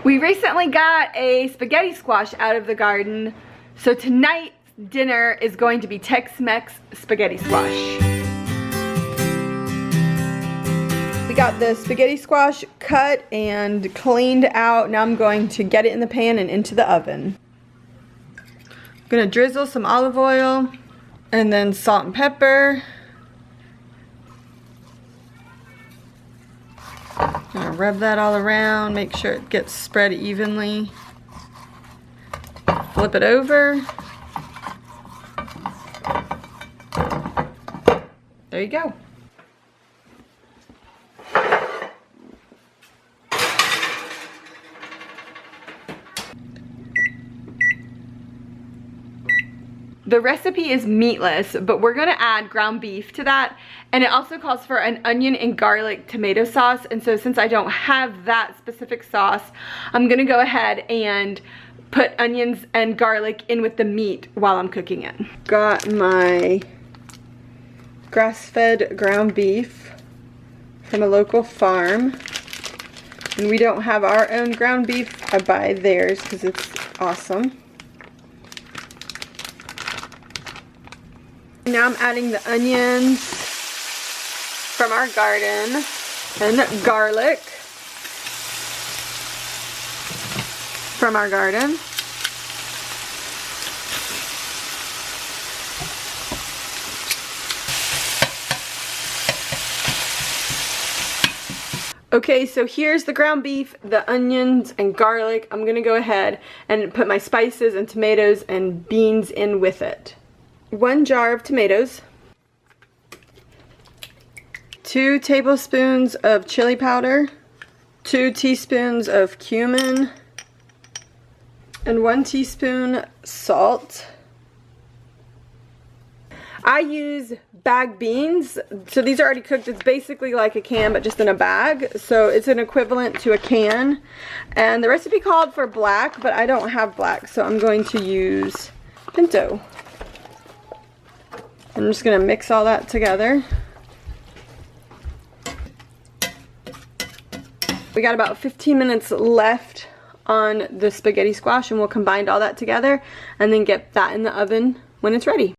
We recently got a spaghetti squash out of the garden, so tonight's dinner is going to be Tex Mex spaghetti squash. We got the spaghetti squash cut and cleaned out. Now I'm going to get it in the pan and into the oven. I'm gonna drizzle some olive oil and then salt and pepper. Gonna rub that all around, make sure it gets spread evenly. Flip it over. There you go. The recipe is meatless, but we're gonna add ground beef to that, and it also calls for an onion and garlic tomato sauce, and so since I don't have that specific sauce, I'm gonna go ahead and put onions and garlic in with the meat while I'm cooking it. Got my grass-fed ground beef from a local farm, and we don't have our own ground beef. I buy theirs because it's awesome. Now I'm adding the onions from our garden and garlic from our garden. Okay, so here's the ground beef, the onions and garlic. I'm gonna go ahead and put my spices and tomatoes and beans in with it. 1 jar of tomatoes, 2 tablespoons of chili powder, 2 teaspoons of cumin, and 1 teaspoon salt. I use bag beans, so these are already cooked. It's basically like a can, but just in a bag, so it's an equivalent to a can. And the recipe called for black, but I don't have black, so I'm going to use pinto. I'm just gonna mix all that together. We got about 15 minutes left on the spaghetti squash, and we'll combine all that together and then get that in the oven when it's ready.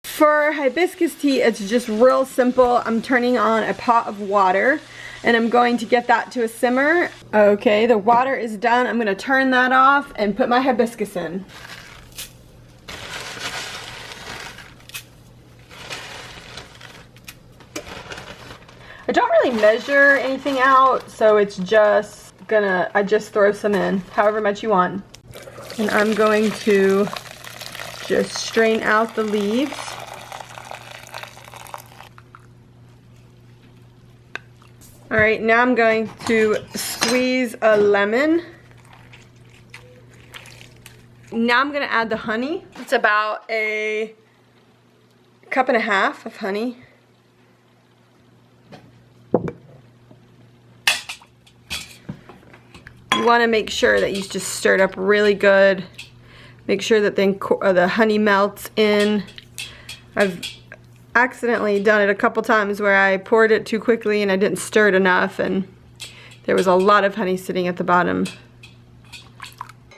For hibiscus tea, it's just real simple. I'm turning on a pot of water and I'm going to get that to a simmer. Okay, the water is done. I'm gonna turn that off and put my hibiscus in. I don't really measure anything out, so it's just I just throw some in, however much you want. And I'm going to just strain out the leaves. Alright, now I'm going to squeeze a lemon. Now I'm going to add the honey. It's about a cup and a half of honey. You want to make sure that you just stir it up really good. Make sure that the honey melts in. I've accidentally done it a couple times where I poured it too quickly and I didn't stir it enough, and there was a lot of honey sitting at the bottom.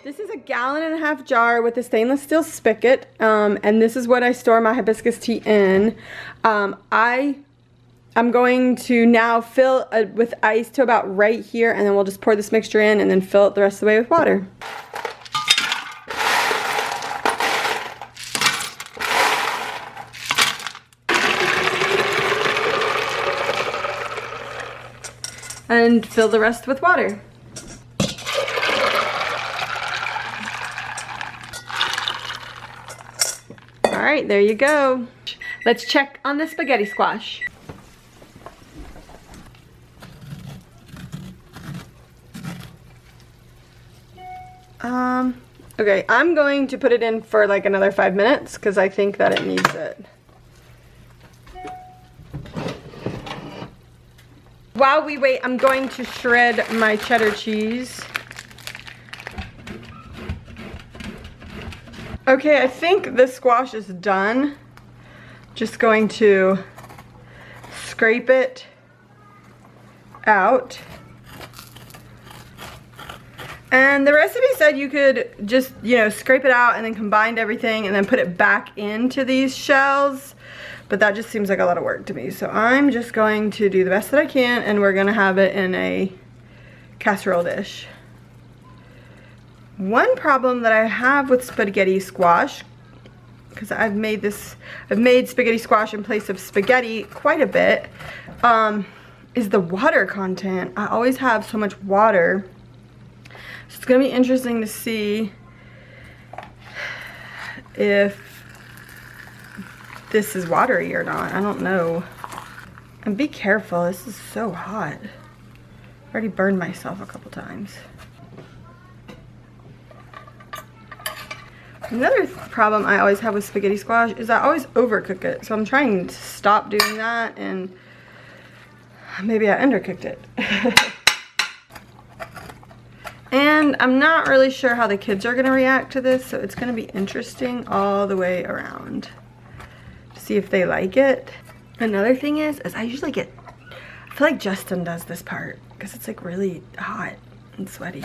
This is a 1.5 gallon jar with a stainless steel spigot, and this is what I store my hibiscus tea in. I'm going to now fill with ice to about right here, and then we'll just pour this mixture in and then fill it the rest of the way with water. And fill the rest with water. Alright, there you go. Let's check on the spaghetti squash. Okay, I'm going to put it in for like another 5 minutes because I think that it needs it. While we wait, I'm going to shred my cheddar cheese. Okay, I think the squash is done. Just going to scrape it out. And the recipe said you could just, you know, scrape it out and then combine everything and then put it back into these shells. But that just seems like a lot of work to me. So I'm just going to do the best that I can, and we're gonna have it in a casserole dish. One problem that I have with spaghetti squash, because I've made spaghetti squash in place of spaghetti quite a bit, is the water content. I always have so much water. So it's gonna be interesting to see if this is watery or not. I don't know. And be careful, this is so hot. I've already burned myself a couple times. Another problem I always have with spaghetti squash is I always overcook it. So I'm trying to stop doing that, and maybe I undercooked it. And I'm not really sure how the kids are gonna react to this, so it's gonna be interesting all the way around. See if they like it. Another thing is I usually I feel like Justin does this part because it's like really hot and sweaty.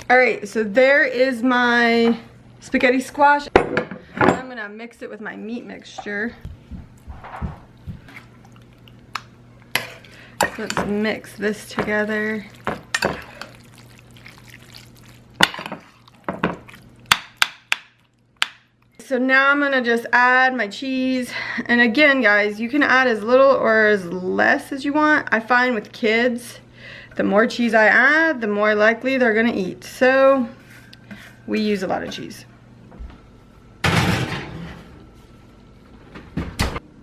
All right, so there is my spaghetti squash. I'm gonna mix it with my meat mixture. Let's mix this together. So now I'm gonna just add my cheese. And again, guys, you can add as little or as less as you want. I find with kids, the more cheese I add, the more likely they're gonna eat. So we use a lot of cheese.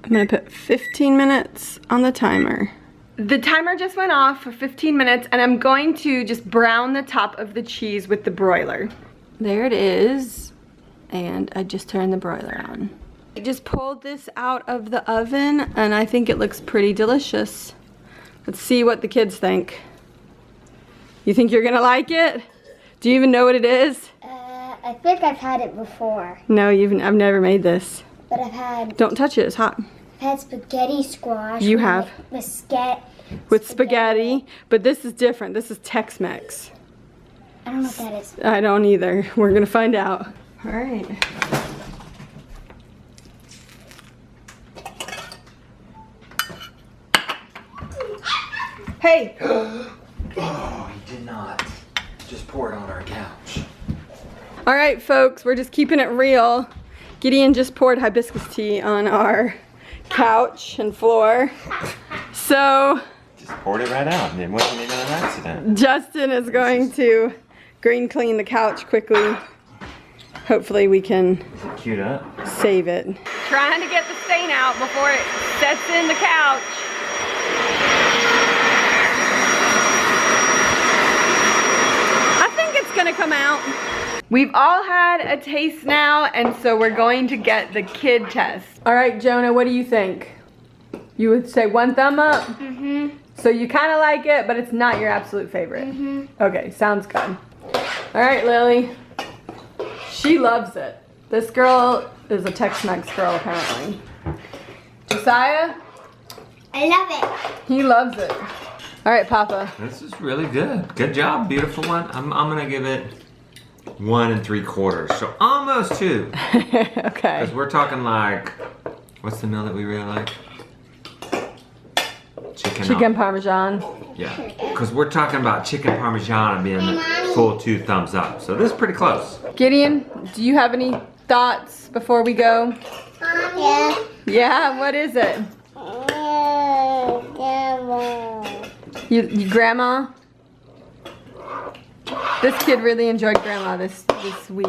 I'm gonna put 15 minutes on the timer. The timer just went off for 15 minutes, and I'm going to just brown the top of the cheese with the broiler. There it is. And I just turned the broiler on. I just pulled this out of the oven, and I think it looks pretty delicious. Let's see what the kids think. You think you're gonna like it? Do you even know what it is? I think I've had it before. No, I've never made this. But I've had... Don't touch it, it's hot. I've had spaghetti squash. You have? With spaghetti, but this is different. This is Tex Mex. I don't know what that is. I don't either. We're gonna find out. All right. Hey! Oh, he did not. Just pour it on our couch. All right, folks, we're just keeping it real. Gideon just poured hibiscus tea on our couch and floor. So... Just poured it right out, and it wasn't even an accident. Justin is going to green clean the couch quickly. Hopefully we can Queued up. save it. Trying to get the stain out before it sets in the couch. I think it's gonna come out. We've all had a taste now, and so we're going to get the kid test. All right, Jonah, what do you think? You would say 1 thumb up? Mm-hmm. So you kind of like it, but it's not your absolute favorite. Mm-hmm. Okay, sounds good. All right, Lily. She loves it. This girl is a Tex Mex girl, apparently. Josiah? I love it. He loves it. All right, Papa. This is really good. Good job, beautiful one. I'm gonna give it 1 3/4, so almost 2. Okay. Because we're talking like, what's the meal that we really like? Chicken Parmesan. Yeah, because we're talking about chicken Parmesan being full 2 thumbs up. So this is pretty close. Gideon, do you have any thoughts before we go? Yeah. Yeah, what is it? You Grandma? This kid really enjoyed Grandma this week.